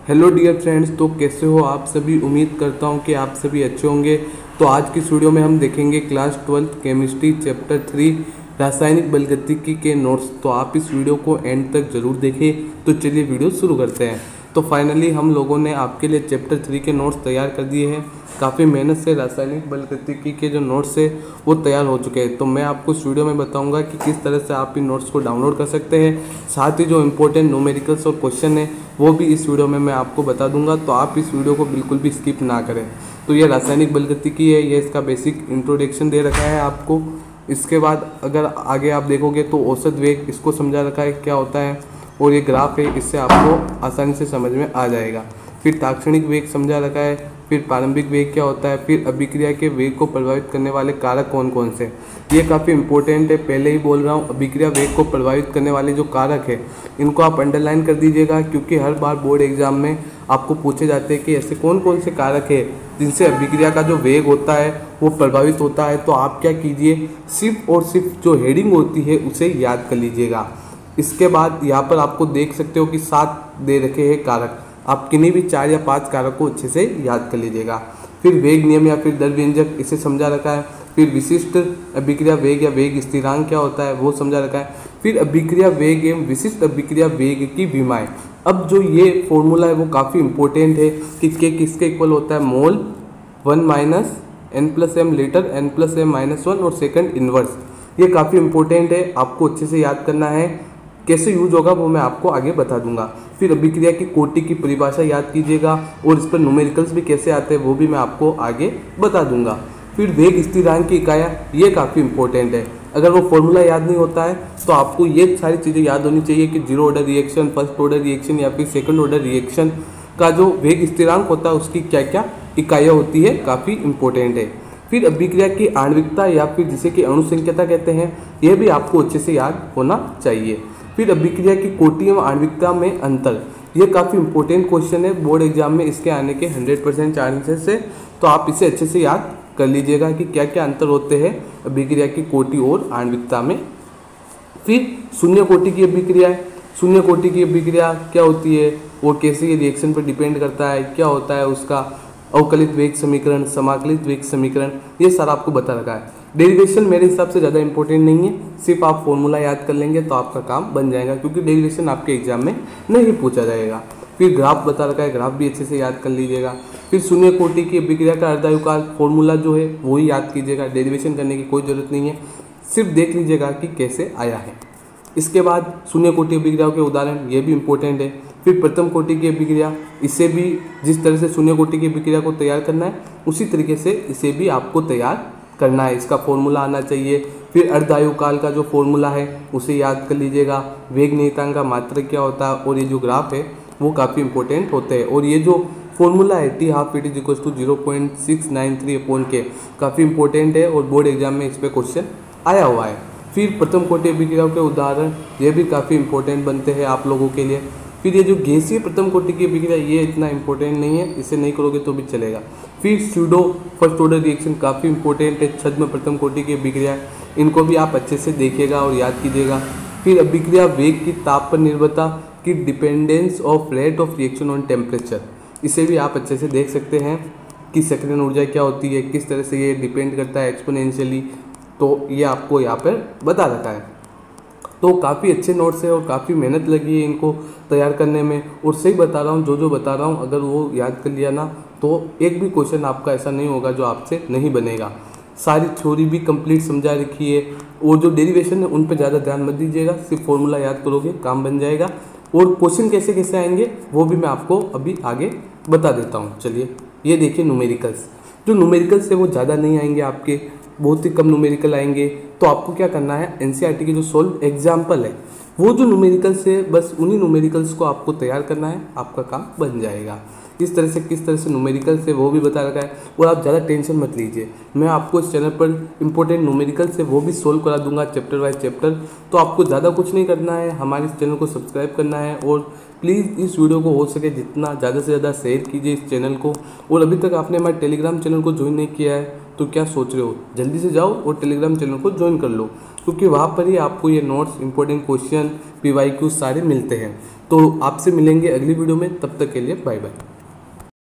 Hello dear friends, तो कैसे हो आप सभी। उम्मीद करता हूं कि आप सभी अच्छे होंगे। तो आज की इस वीडियो में हम देखेंगे क्लास 12 केमिस्ट्री चैप्टर 3 रासायनिक बलगतिकी के नोट्स। तो आप इस वीडियो को एंड तक ज़रूर देखें। तो चलिए वीडियो शुरू करते हैं। तो फाइनली हम लोगों ने आपके लिए चैप्टर 3 के नोट्स तैयार कर दिए हैं। काफ़ी मेहनत से रासायनिक बलगतिकी के जो नोट्स है वो तैयार हो चुके हैं। तो मैं आपको इस वीडियो में बताऊंगा कि किस तरह से आप इन नोट्स को डाउनलोड कर सकते हैं। साथ ही जो इम्पोर्टेंट न्यूमेरिकल्स और क्वेश्चन है वो भी इस वीडियो में मैं आपको बता दूंगा। तो आप इस वीडियो को बिल्कुल भी स्किप ना करें। तो ये रासायनिक बलगतिकी है, ये इसका बेसिक इंट्रोडक्शन दे रखा है आपको। इसके बाद अगर आगे आप देखोगे तो औसत वेग इसको समझा रखा है क्या होता है, और ये ग्राफ है, इससे आपको आसानी से समझ में आ जाएगा। फिर ताक्षणिक वेग समझा रखा है, फिर प्रारंभिक वेग क्या होता है, फिर अभिक्रिया के वेग को प्रभावित करने वाले कारक कौन कौन से। ये काफ़ी इंपॉर्टेंट है, पहले ही बोल रहा हूँ। अभिक्रिया वेग को प्रभावित करने वाले जो कारक है इनको आप अंडरलाइन कर दीजिएगा, क्योंकि हर बार बोर्ड एग्जाम में आपको पूछे जाते हैं कि ऐसे कौन कौन से कारक है जिनसे अभिक्रिया का जो वेग होता है वो प्रभावित होता है। तो आप क्या कीजिए, सिर्फ और सिर्फ जो हेडिंग होती है उसे याद कर लीजिएगा। इसके बाद यहाँ पर आपको देख सकते हो कि 7 दे रखे हैं कारक। आप किन्हीं भी 4 या 5 कारक को अच्छे से याद कर लीजिएगा। फिर वेग नियम या फिर दर व्यंजक इसे समझा रखा है। फिर विशिष्ट अभिक्रिया वेग या वेग स्थिरांक क्या होता है वो समझा रखा है। फिर अभिक्रिया वेग एवं विशिष्ट अभिक्रिया वेग की विमाएं। अब जो ये फॉर्मूला है वो काफ़ी इंपॉर्टेंट है कि के किसके इक्वल होता है, मोल 1 माइनस n प्लस एम लीटर n प्लस एम माइनस 1 और सेकंड इनवर्स। ये काफ़ी इंपॉर्टेंट है, आपको अच्छे से याद करना है। कैसे यूज होगा वो मैं आपको आगे बता दूंगा। फिर अभिक्रिया की कोटि की परिभाषा याद कीजिएगा, और इस पर न्यूमेरिकल्स भी कैसे आते हैं वो भी मैं आपको आगे बता दूंगा। फिर वेग स्थिरांक की इकाइयाँ, ये काफ़ी इंपॉर्टेंट है। अगर वो फॉर्मूला याद नहीं होता है तो आपको ये सारी चीज़ें याद होनी चाहिए कि zero order reaction, first order reaction या फिर सेकंड ऑर्डर रिएक्शन का जो वेग स्थिरांक होता है उसकी क्या क्या इकाइयाँ होती है, काफ़ी इंपॉर्टेंट है। फिर अभिक्रिया की आणविकता या फिर जिसे कि अणुसंख्यता कहते हैं, यह भी आपको अच्छे से याद होना चाहिए। फिर अभिक्रिया की कोटि एवं आणविकता में अंतर, ये काफ़ी इंपॉर्टेंट क्वेश्चन है, बोर्ड एग्जाम में इसके आने के 100% चांसेस है। तो आप इसे अच्छे से याद कर लीजिएगा कि क्या क्या अंतर होते हैं अभिक्रिया की कोटि और आणविकता में। फिर शून्य कोटि की अभिक्रिया है। शून्य कोटि की अभिक्रिया क्या होती है और कैसे ये रिएक्शन पर डिपेंड करता है, क्या होता है उसका अवकलित वेग समीकरण, समाकलित वेग समीकरण, ये सारा आपको बता रखा है। डेरिवेशन मेरे हिसाब से ज़्यादा इंपॉर्टेंट नहीं है, सिर्फ आप फॉर्मूला याद कर लेंगे तो आपका काम बन जाएगा, क्योंकि डेरिवेशन आपके एग्जाम में नहीं पूछा जाएगा। फिर ग्राफ बता रखा है, ग्राफ भी अच्छे से याद कर लीजिएगा। फिर शून्य कोटि की अभिक्रिया का अर्धायुकाल फॉर्मूला जो है वही याद कीजिएगा, डेरिवेशन करने की कोई ज़रूरत नहीं है, सिर्फ देख लीजिएगा कि कैसे आया है। इसके बाद शून्य कोटि अभिक्रियाओं के उदाहरण, ये भी इंपॉर्टेंट है। फिर प्रथम कोटि की अभिक्रिया, इसे भी जिस तरह से शून्य कोटि की अभिक्रिया को तैयार करना है उसी तरीके से इसे भी आपको तैयार करना है, इसका फॉर्मूला आना चाहिए। फिर अर्धायुकाल का जो फॉर्मूला है उसे याद कर लीजिएगा। वेग नियतांक का मात्रक क्या होता है, और ये जो ग्राफ है वो काफ़ी इंपॉर्टेंट होते हैं। और ये जो फॉर्मूला है T12 is equal to 0.693/K, काफ़ी इंपॉर्टेंट है और बोर्ड एग्जाम में इस पर क्वेश्चन आया हुआ है। फिर प्रथम कोटि अभिक्रियाओं के उदाहरण, ये भी काफ़ी इंपॉर्टेंट बनते हैं आप लोगों के लिए। फिर ये जो गैसीय प्रथम कोटि की अभिक्रिया, ये इतना इंपॉर्टेंट नहीं है, इसे नहीं करोगे तो भी चलेगा। फिर स्यूडो फर्स्ट ऑर्डर रिएक्शन काफ़ी इंपॉर्टेंट है। छद्म प्रथम कोटि की अभिक्रिया, इनको भी आप अच्छे से देखिएगा और याद कीजिएगा। फिर अभिक्रिया वेग की ताप पर निर्भरता की dependence of rate of reaction on temperature, इसे भी आप अच्छे से देख सकते हैं कि सक्रियण ऊर्जा क्या होती है, किस तरह से ये डिपेंड करता है एक्सपोनेंशियली। तो ये आपको यहाँ पर बता रखा है। तो काफ़ी अच्छे नोट्स है और काफ़ी मेहनत लगी है इनको तैयार करने में। और सही बता रहा हूँ, जो बता रहा हूँ अगर वो याद कर लिया ना तो एक भी क्वेश्चन आपका ऐसा नहीं होगा जो आपसे नहीं बनेगा। सारी थ्योरी भी कंप्लीट समझा रखी है, और जो डेरिवेशन है उन पर ज़्यादा ध्यान मत दीजिएगा, सिर्फ फॉर्मूला याद करोगे काम बन जाएगा। और क्वेश्चन कैसे कैसे आएंगे वो भी मैं आपको अभी आगे बता देता हूँ। चलिए ये देखिए न्यूमेरिकल्स, जो न्यूमेरिकल्स है वो ज़्यादा नहीं आएंगे आपके, बहुत ही कम न्यूमेरिकल आएंगे। तो आपको क्या करना है, एनसीईआरटी के जो सोल्व एग्जाम्पल है वो जो न्यूमेरिकल्स है बस उन्हीं न्यूमेरिकल्स को आपको तैयार करना है, आपका काम बन जाएगा। इस तरह से किस तरह से न्यूमेरिकल्स है वो भी बता रखा है, और आप ज़्यादा टेंशन मत लीजिए, मैं आपको इस चैनल पर इंपॉर्टेंट न्यूमेरिकल्स है वो भी सोल्व करा दूंगा चैप्टर वाइज चैप्टर। तो आपको ज़्यादा कुछ नहीं करना है, हमारे इस चैनल को सब्सक्राइब करना है, और प्लीज़ इस वीडियो को हो सके जितना ज़्यादा से ज़्यादा शेयर कीजिए इस चैनल को। और अभी तक आपने हमारे टेलीग्राम चैनल को ज्वाइन नहीं किया है तो क्या सोच रहे हो, जल्दी से जाओ और टेलीग्राम चैनल को ज्वाइन कर लो, क्योंकि वहाँ पर ही आपको ये नोट्स, इंपॉर्टेंट क्वेश्चन, PYQ सारे मिलते हैं। तो आपसे मिलेंगे अगली वीडियो में, तब तक के लिए बाय बाय।